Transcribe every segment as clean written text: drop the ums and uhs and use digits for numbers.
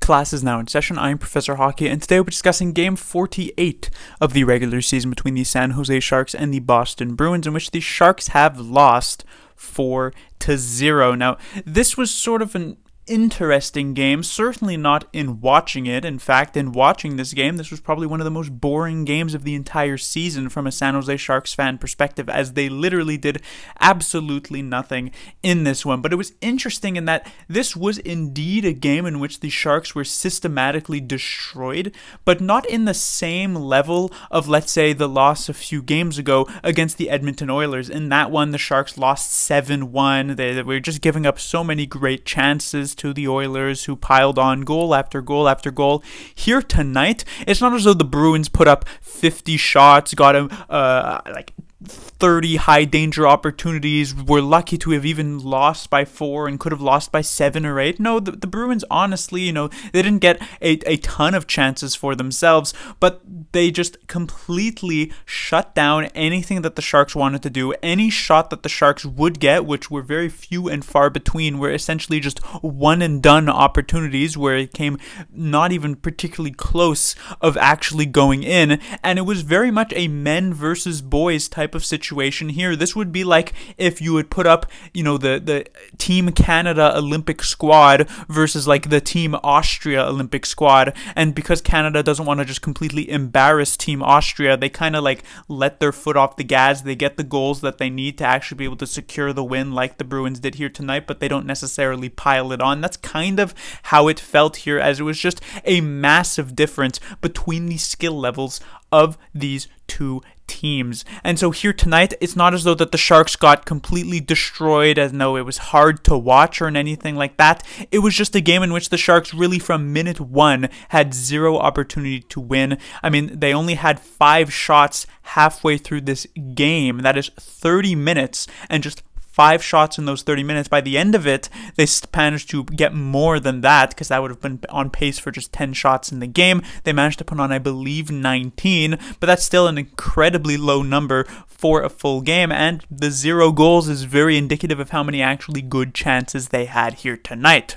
Class is now in session. I'm Professor Hockey, and today we're discussing Game 48 of the regular season between the San Jose Sharks and the Boston Bruins, in which the Sharks have lost 4-0. Now, this was sort of an interesting game, certainly not in watching it. In fact, in watching this game, this was probably one of the most boring games of the entire season from a San Jose Sharks fan perspective, as they literally did absolutely nothing in this one. But it was interesting in that this was indeed a game in which the Sharks were systematically destroyed, but not in the same level of, let's say, the loss a few games ago against the Edmonton Oilers. In that one, the Sharks lost 7-1. They were just giving up so many great chances to the Oilers, who piled on goal after goal after goal. Here tonight, it's not as though the Bruins put up 50 shots, got like 30 high danger opportunities, were lucky to have even lost by 4 and could have lost by 7 or 8. No, the Bruins, honestly, they didn't get a ton of chances for themselves, but they just completely shut down anything that the Sharks wanted to do. Any shot that the Sharks would get, which were very few and far between, were essentially just one and done opportunities where it came not even particularly close of actually going in, and it was very much a men versus boys type of situation here. This would be like if you would put up, the Team Canada Olympic squad versus like the Team Austria Olympic squad, and because Canada doesn't want to just completely embarrass Team Austria, they kind of like let their foot off the gas. They get the goals that they need to actually be able to secure the win, like the Bruins did here tonight, but they don't necessarily pile it on. That's kind of how it felt here, as it was just a massive difference between the skill levels of these two teams. And so here tonight, it's not as though that the Sharks got completely destroyed, as though it was hard to watch or anything like that. It was just a game in which the Sharks really from minute 1 had zero opportunity to win. I mean, they only had 5 shots halfway through this game. That is 30 minutes, and just 5 shots in those 30 minutes. By the end of it, they managed to get more than that, because that would have been on pace for just 10 shots in the game. They managed to put on, I believe, 19, but that's still an incredibly low number for a full game, and the 0 goals is very indicative of how many actually good chances they had here tonight.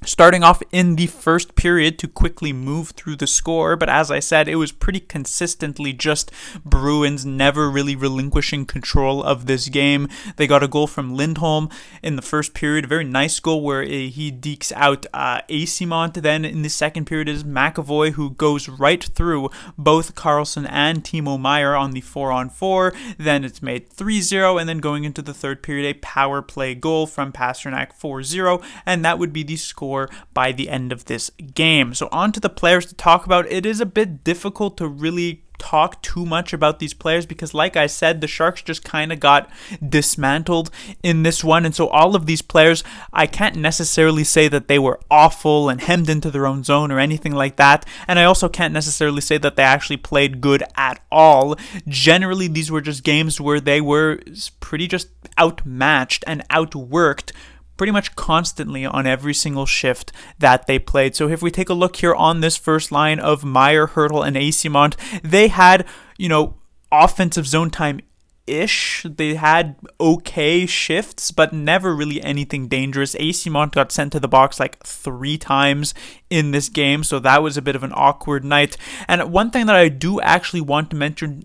Starting off in the first period to quickly move through the score, but as I said, it was pretty consistently just Bruins never really relinquishing control of this game. They got a goal from Lindholm in the first period, a very nice goal where he dekes out Eyssimont. Then in the second period is McAvoy, who goes right through both Karlsson and Timo Meier on the 4-on-4. Then it's made 3-0, and then going into the third period, a power play goal from Pasternak, 4-0, and that would be the score by the end of this game. So on to the players to talk about. It is a bit difficult to really talk too much about these players because, like I said, the Sharks just kind of got dismantled in this one, and so all of these players, I can't necessarily say that they were awful and hemmed into their own zone or anything like that, and I also can't necessarily say that they actually played good at all. Generally, these were just games where they were pretty just outmatched and outworked pretty much constantly on every single shift that they played. So if we take a look here on this first line of Meier, Hertl, and Eyssimont, they had, offensive zone time ish. They had okay shifts, but never really anything dangerous. Eyssimont got sent to the box like 3 times in this game, so that was a bit of an awkward night. And one thing that I do actually want to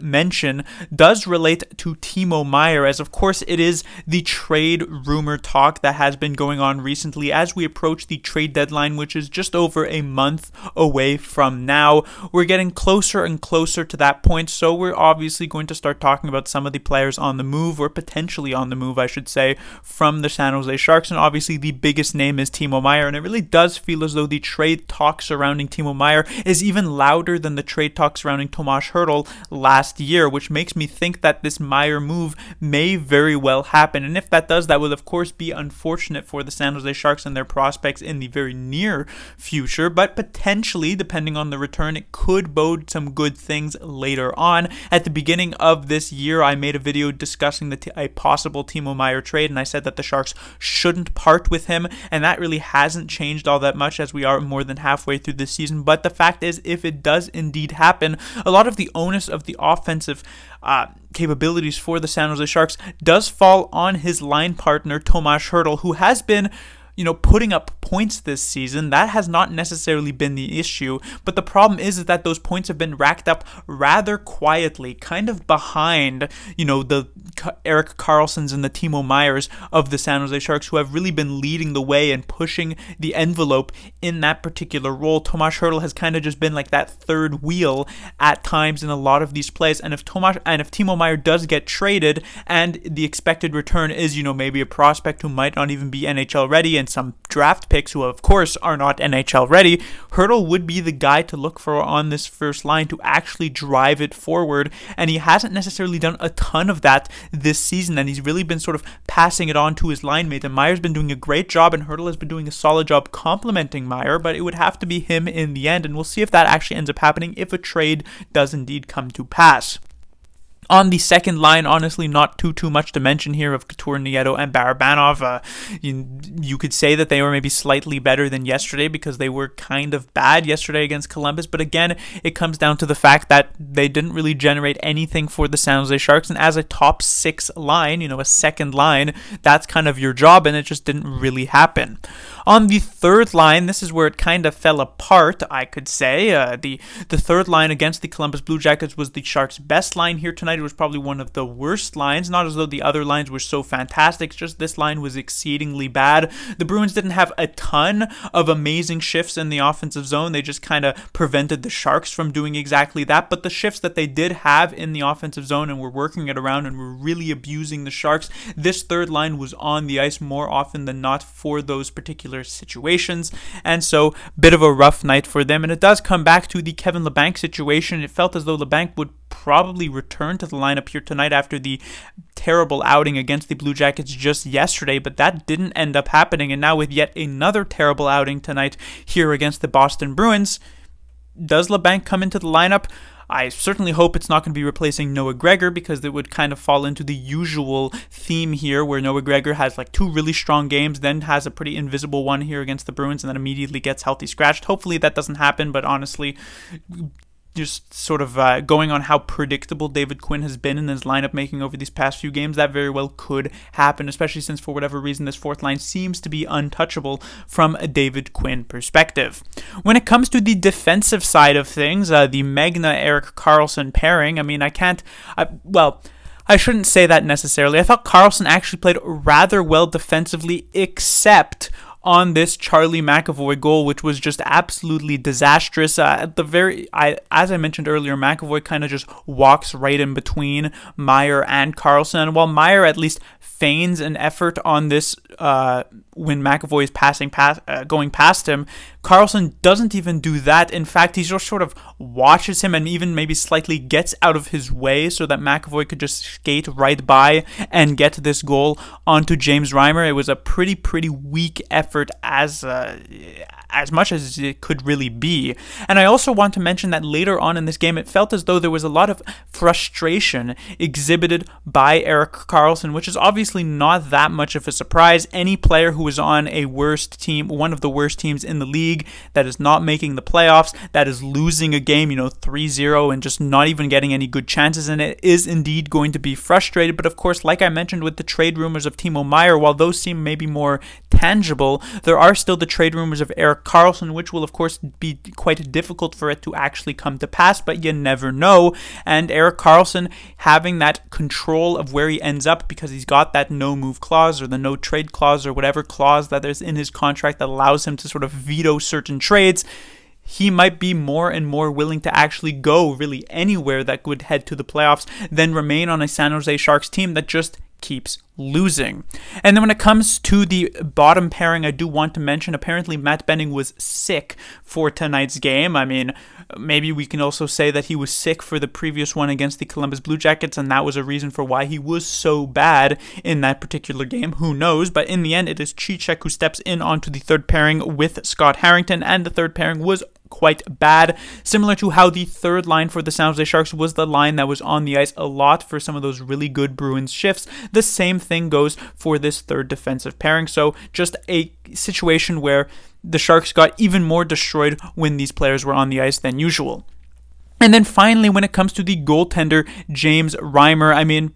mention does relate to Timo Meier, as of course it is the trade rumor talk that has been going on recently as we approach the trade deadline, which is just over a month away from now. We're getting closer and closer to that point, so we're obviously going to start talking about some of the players on the move, or potentially on the move, I should say, from the San Jose Sharks, and obviously the biggest name is Timo Meier, and it really does feel as though the trade talk surrounding Timo Meier is even louder than the trade talk surrounding Tomas Hertl last year, which makes me think that this Meier move may very well happen, and if that does, that will of course be unfortunate for the San Jose Sharks and their prospects in the very near future, but potentially, depending on the return, it could bode some good things later on. At the beginning of this year, I made a video discussing a possible Timo Meier trade, and I said that the Sharks shouldn't part with him, and that really hasn't changed all that much as we are more than halfway through the season. But the fact is, if it does indeed happen, a lot of the onus of the offensive capabilities for the San Jose Sharks does fall on his line partner Tomas Hertl, who has been putting up points this season. That has not necessarily been the issue, but the problem is that those points have been racked up rather quietly, kind of behind, the Erik Karlssons and the Timo Meyers of the San Jose Sharks, who have really been leading the way and pushing the envelope in that particular role. Tomas Hertl has kind of just been like that third wheel at times in a lot of these plays, and if Timo Meier does get traded and the expected return is, maybe a prospect who might not even be NHL ready and some draft picks who of course are not NHL ready, Hertl would be the guy to look for on this first line to actually drive it forward, and he hasn't necessarily done a ton of that this season, and he's really been sort of passing it on to his line mate, and Meier's been doing a great job, and Hertl has been doing a solid job complementing Meier, but it would have to be him in the end, and we'll see if that actually ends up happening if a trade does indeed come to pass. On the second line, honestly, not too much to mention here of Couture, Nieto, and Barabanov. You could say that they were maybe slightly better than yesterday because they were kind of bad yesterday against Columbus, but again, it comes down to the fact that they didn't really generate anything for the San Jose Sharks, and as a top six line, a second line, that's kind of your job, and it just didn't really happen. On the third line, this is where it kind of fell apart, I could say. The third line against the Columbus Blue Jackets was the Sharks' best line here tonight. It was probably one of the worst lines, not as though the other lines were so fantastic, it's just this line was exceedingly bad. The Bruins didn't have a ton of amazing shifts in the offensive zone. They just kind of prevented the Sharks from doing exactly that, but the shifts that they did have in the offensive zone and were working it around and were really abusing the Sharks, this third line was on the ice more often than not for those particular situations, and so bit of a rough night for them. And it does come back to the Kevin Labanc situation. It felt as though Labanc would probably return to the lineup here tonight after the terrible outing against the Blue Jackets just yesterday, but that didn't end up happening, and now with yet another terrible outing tonight here against the Boston Bruins, does Labanc come into the lineup? I certainly hope it's not going to be replacing Noah Gregor, because it would kind of fall into the usual theme here where Noah Gregor has like two really strong games, then has a pretty invisible one here against the Bruins, and then immediately gets healthy scratched. Hopefully that doesn't happen, but honestly, just sort of going on how predictable David Quinn has been in his lineup making over these past few games, that very well could happen, especially since for whatever reason this fourth line seems to be untouchable from a David Quinn perspective. When it comes to the defensive side of things, the Magna-Erik Karlsson pairing, I shouldn't say that necessarily. I thought Karlsson actually played rather well defensively, except on this Charlie McAvoy goal, which was just absolutely disastrous. As I mentioned earlier, McAvoy kind of just walks right in between Meier and Karlsson. And while Meier at least feigns an effort on this when McAvoy is going past him, Karlsson doesn't even do that. In fact, he just sort of watches him and even maybe slightly gets out of his way so that McAvoy could just skate right by and get this goal onto James Reimer. It was a pretty weak effort as much as it could really be. And I also want to mention that later on in this game, it felt as though there was a lot of frustration exhibited by Erik Karlsson, which is obviously not that much of a surprise. Any player who is on a worst team, one of the worst teams in the league, that is not making the playoffs, that is losing a game, 3-0 and just not even getting any good chances in it, is indeed going to be frustrated. But of course, like I mentioned with the trade rumors of Timo Meier, while those seem maybe more tangible, there are still the trade rumors of Erik Karlsson, which will of course be quite difficult for it to actually come to pass, but you never know. And Erik Karlsson having that control of where he ends up, because he's got that no move clause or the no trade clause or whatever clause that is in his contract that allows him to sort of veto certain trades, he might be more and more willing to actually go really anywhere that would head to the playoffs than remain on a San Jose Sharks team that just keeps losing. And then when it comes to the bottom pairing, I do want to mention, apparently Matt Benning was sick for tonight's game. I mean, maybe we can also say that he was sick for the previous one against the Columbus Blue Jackets, and that was a reason for why he was so bad in that particular game. Who knows? But in the end, it is Cicek who steps in onto the third pairing with Scott Harrington, and the third pairing was quite bad, similar to how the third line for the San Jose Sharks was the line that was on the ice a lot for some of those really good Bruins shifts. The same thing goes for this third defensive pairing, so just a situation where the Sharks got even more destroyed when these players were on the ice than usual. And then finally, when it comes to the goaltender, James Reimer, I mean,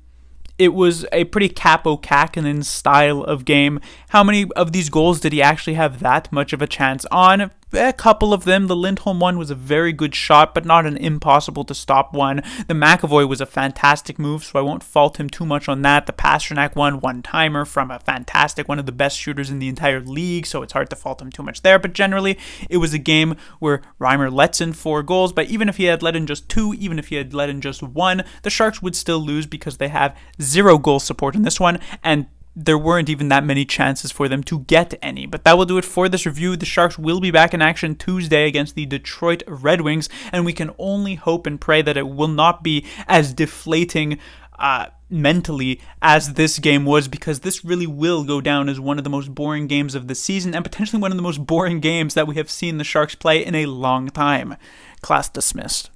it was a pretty Capo Kakinen style of game. How many of these goals did he actually have that much of a chance on? A couple of them. The Lindholm one was a very good shot, but not an impossible to stop one. The McAvoy was a fantastic move, so I won't fault him too much on that. The Pasternak one-timer from a fantastic, one of the best shooters in the entire league, so it's hard to fault him too much there. But generally, it was a game where Reimer lets in 4 goals, but even if he had let in just 2, even if he had let in just 1, the Sharks would still lose because they have 0 goal support in this one, and there weren't even that many chances for them to get any. But that will do it for this review. The Sharks will be back in action Tuesday against the Detroit Red Wings, and we can only hope and pray that it will not be as deflating mentally as this game was, because this really will go down as one of the most boring games of the season, and potentially one of the most boring games that we have seen the Sharks play in a long time. Class dismissed.